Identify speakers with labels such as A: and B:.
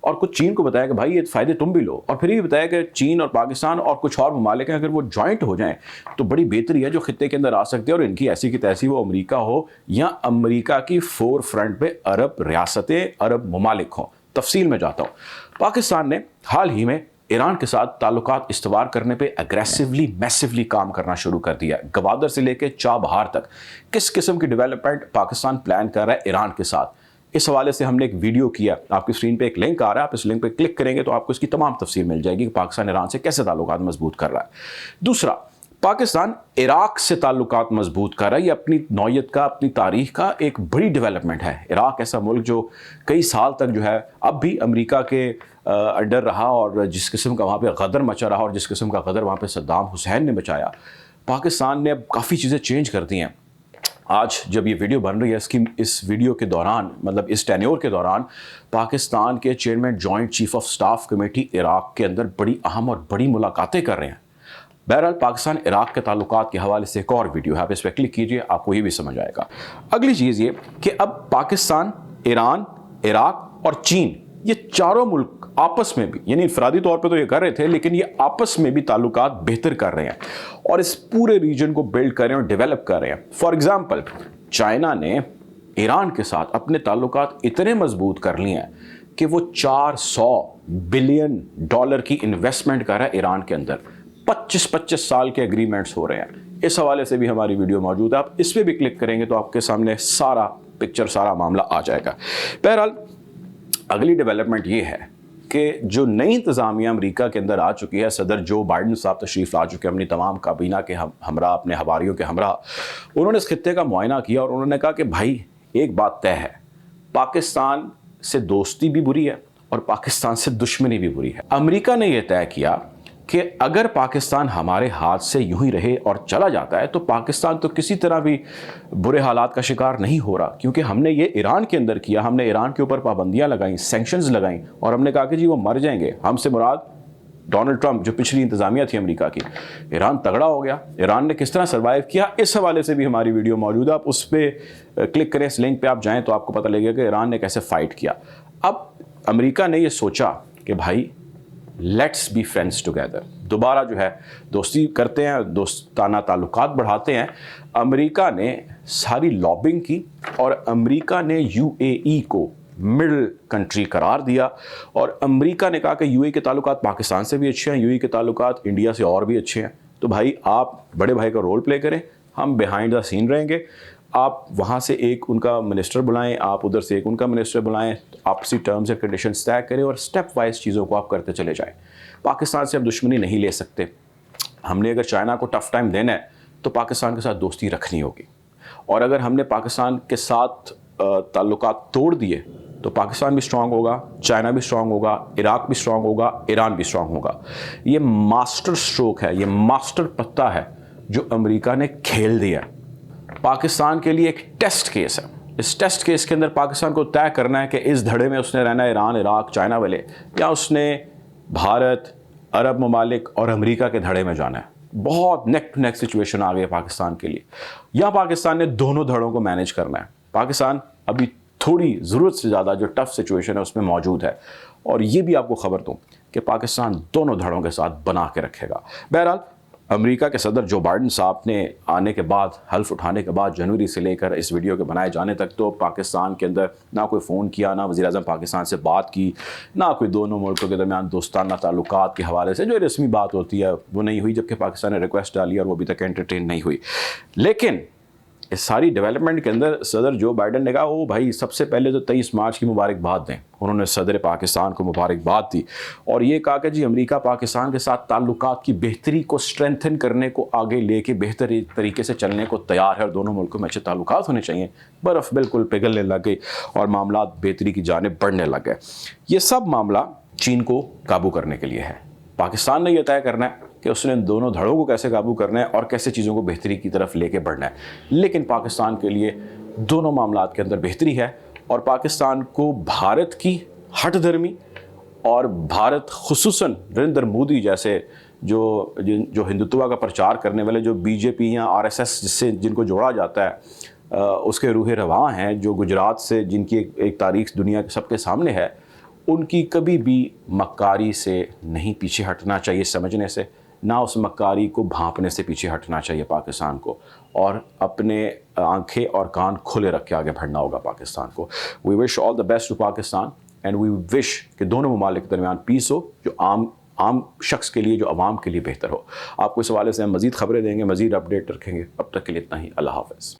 A: اور کچھ چین کو بتایا کہ بھائی یہ فائدے تم بھی لو, اور پھر یہ بتایا کہ چین اور پاکستان اور کچھ اور ممالک ہیں, اگر وہ جوائنٹ ہو جائیں تو بڑی بہتری ہے جو خطے کے اندر آ سکتے ہیں, اور ان کی ایسی کی تیسی وہ امریکہ ہو یا امریکہ کی فور فرنٹ پہ عرب ریاستیں, عرب ممالک ہوں. تفصیل میں جاتا ہوں. پاکستان نے حال ہی میں ایران کے ساتھ تعلقات استوار کرنے پہ اگریسولی میسولی کام کرنا شروع کر دیا. گوادر سے لے کے چابہار تک کس قسم کی ڈیولپمنٹ پاکستان پلان کر رہا ہے ایران کے ساتھ, اس حوالے سے ہم نے ایک ویڈیو کیا. آپ کی اسکرین پہ ایک لنک آ رہا ہے, آپ اس لنک پہ کلک کریں گے تو آپ کو اس کی تمام تفصیل مل جائے گی کہ پاکستان ایران سے کیسے تعلقات مضبوط کر رہا ہے. دوسرا, پاکستان عراق سے تعلقات مضبوط کر رہا ہے. یہ اپنی نوعیت کا, اپنی تاریخ کا ایک بڑی ڈیولپمنٹ ہے. عراق ایسا ملک جو کئی سال تک جو ہے اب بھی امریکہ کے انڈر رہا, اور جس قسم کا وہاں پہ غدر مچا رہا, اور جس قسم کا غدر وہاں پہ صدام حسین نے مچایا, پاکستان نے اب کافی چیزیں چینج کر دی ہیں. آج جب یہ ویڈیو بن رہی ہے, اس ویڈیو کے دوران, مطلب اس ٹینیور کے دوران, پاکستان کے chairman joint chief of staff committee Iraq کے اندر بڑی اہم اور بڑی ملاقاتیں کر رہے ہیں. بہرحال پاکستان عراق کے تعلقات کے حوالے سے ایک اور ویڈیو ہے, آپ اس پہ کلک کیجئے, آپ کو یہ بھی سمجھ آئے گا. اگلی چیز یہ کہ اب پاکستان, ایران, عراق اور چین, یہ چاروں ملک آپس میں بھی, یعنی انفرادی طور پہ تو یہ کر رہے تھے, لیکن یہ آپس میں بھی تعلقات بہتر کر رہے ہیں اور اس پورے ریجن کو بلڈ کر رہے ہیں اور ڈیولپ کر رہے ہیں. فار ایگزامپل, چائنا نے ایران کے ساتھ اپنے تعلقات اتنے مضبوط کر لیے ہیں کہ وہ $400 بلین کی انویسٹمنٹ کر رہا ہے ایران کے اندر. 25 سال کے اگریمنٹس ہو رہے ہیں. اس حوالے سے بھی ہماری ویڈیو موجود ہے, آپ اس پہ بھی کلک کریں گے تو آپ کے سامنے سارا پکچر, سارا معاملہ آ جائے گا. بہرحال اگلی ڈیولپمنٹ یہ ہے کہ جو نئی انتظامیہ امریکہ کے اندر آ چکی ہے, صدر جو بائیڈن صاحب تشریف لا چکے ہیں اپنی تمام کابینہ کے ہمراہ, اپنے حواریوں کے ہمراہ. انہوں نے اس خطے کا معائنہ کیا اور انہوں نے کہا کہ بھائی ایک بات طے ہے, پاکستان سے دوستی بھی بری ہے اور پاکستان سے دشمنی بھی بری ہے. امریکہ نے یہ طے کیا کہ اگر پاکستان ہمارے ہاتھ سے یوں ہی رہے اور چلا جاتا ہے تو پاکستان تو کسی طرح بھی برے حالات کا شکار نہیں ہو رہا, کیونکہ ہم نے یہ ایران کے اندر کیا, ہم نے ایران کے اوپر پابندیاں لگائیں, سینکشنز لگائیں, اور ہم نے کہا کہ جی وہ مر جائیں گے. ہم سے مراد ڈونلڈ ٹرمپ جو پچھلی انتظامیہ تھی امریکہ کی. ایران تگڑا ہو گیا, ایران نے کس طرح سروائیو کیا, اس حوالے سے بھی ہماری ویڈیو موجود ہے, آپ اس پہ کلک کریں, اس لنک پہ آپ جائیں تو آپ کو پتہ لگے گا کہ ایران نے کیسے فائٹ کیا. اب امریکہ نے یہ سوچا کہ بھائی لیٹس بی فرینڈس ٹوگیدر, دوبارہ جو ہے دوستی کرتے ہیں, دوستانہ تعلقات بڑھاتے ہیں. امریکہ نے ساری لابنگ کی اور امریکہ نے UAE کو مڈل کنٹری قرار دیا, اور امریکہ نے کہا کہ UAE کے تعلقات پاکستان سے بھی اچھے ہیں, UAE کے تعلقات انڈیا سے اور بھی اچھے ہیں, تو بھائی آپ بڑے بھائی کا رول پلے کریں, ہم بیہائنڈ دا سین رہیں گے. آپ وہاں سے ایک ان کا منسٹر بلائیں, آپ ادھر سے ایک ان کا منسٹر بلائیں, آپسی ٹرمز اینڈ کنڈیشنز طے کریں اور سٹیپ وائز چیزوں کو آپ کرتے چلے جائیں. پاکستان سے اب دشمنی نہیں لے سکتے. ہم نے اگر چائنا کو ٹف ٹائم دینا ہے تو پاکستان کے ساتھ دوستی رکھنی ہوگی, اور اگر ہم نے پاکستان کے ساتھ تعلقات توڑ دیے تو پاکستان بھی اسٹرانگ ہوگا, چائنا بھی اسٹرانگ ہوگا, عراق بھی اسٹرانگ ہوگا, ایران بھی اسٹرانگ ہوگا. یہ ماسٹر اسٹروک ہے, یہ ماسٹر پتہ ہے جو امریکہ نے کھیل دیا. پاکستان کے لیے ایک ٹیسٹ کیس ہے. اس ٹیسٹ کیس کے اندر پاکستان کو طے کرنا ہے کہ اس دھڑے میں اس نے رہنا ہے ایران, عراق, چائنا والے, یا اس نے بھارت, عرب ممالک اور امریکہ کے دھڑے میں جانا ہے. بہت نیک ٹو نیک سچویشن آ گئی ہے پاکستان کے لیے. یا پاکستان نے دونوں دھڑوں کو مینیج کرنا ہے. پاکستان ابھی تھوڑی ضرورت سے زیادہ جو ٹف سچویشن ہے اس میں موجود ہے, اور یہ بھی آپ کو خبر دوں کہ پاکستان دونوں دھڑوں کے ساتھ بنا کے رکھے گا. بہرحال امریکہ کے صدر جو بائیڈن صاحب نے آنے کے بعد, حلف اٹھانے کے بعد, جنوری سے لے کر اس ویڈیو کے بنائے جانے تک تو پاکستان کے اندر نہ کوئی فون کیا, نہ وزیر اعظم پاکستان سے بات کی, نہ کوئی دونوں ملکوں کے درمیان دوستانہ تعلقات کے حوالے سے جو رسمی بات ہوتی ہے وہ نہیں ہوئی, جبکہ پاکستان نے ریکویسٹ ڈالی اور وہ ابھی تک انٹرٹین نہیں ہوئی. لیکن اس ساری ڈیولپمنٹ کے اندر صدر جو بائیڈن نے کہا وہ بھائی سب سے پہلے تو 23 مارچ کی مبارکباد دیں. انہوں نے صدر پاکستان کو مبارکباد دی اور یہ کہا کہ جی امریکہ پاکستان کے ساتھ تعلقات کی بہتری کو اسٹرینتھن کرنے کو آگے لے کے بہتر طریقے سے چلنے کو تیار ہے, اور دونوں ملکوں میں اچھے تعلقات ہونے چاہیے. برف بالکل پگھلنے لگ گئی اور معاملات بہتری کی جانب بڑھنے لگ گئے. یہ سب معاملہ چین کو قابو کرنے کے لیے ہے. پاکستان نے یہ طے کرنا ہے کہ اس نے ان دونوں دھڑوں کو کیسے قابو کرنا ہے اور کیسے چیزوں کو بہتری کی طرف لے کے بڑھنا ہے. لیکن پاکستان کے لیے دونوں معاملات کے اندر بہتری ہے, اور پاکستان کو بھارت کی ہٹ دھرمی اور بھارت خصوصاً نریندر مودی جیسے جو ہندوتوا کا پرچار کرنے والے, جو BJP یا RSS جس سے جن کو جوڑا جاتا ہے, اس کے روح رواں ہیں, جو گجرات سے جن کی ایک تاریخ دنیا کے سب کے سامنے ہے, ان کی کبھی بھی مکاری سے نہیں پیچھے ہٹنا چاہیے سمجھنے سے، نہ اس مکاری کو بھانپنے سے پیچھے ہٹنا چاہیے پاکستان کو، اور اپنے آنکھیں اور کان کھلے رکھ کے آگے بڑھنا ہوگا پاکستان کو۔ We wish all the best to Pakistan and we wish کہ دونوں ممالک کے درمیان پیس ہو، جو عام شخص کے لیے، جو عوام کے لیے بہتر ہو۔ آپ کو اس حوالے سے ہم مزید خبریں دیں گے، مزید اپڈیٹ رکھیں گے۔ اب تک کے لیے اتنا ہی، اللہ حافظ۔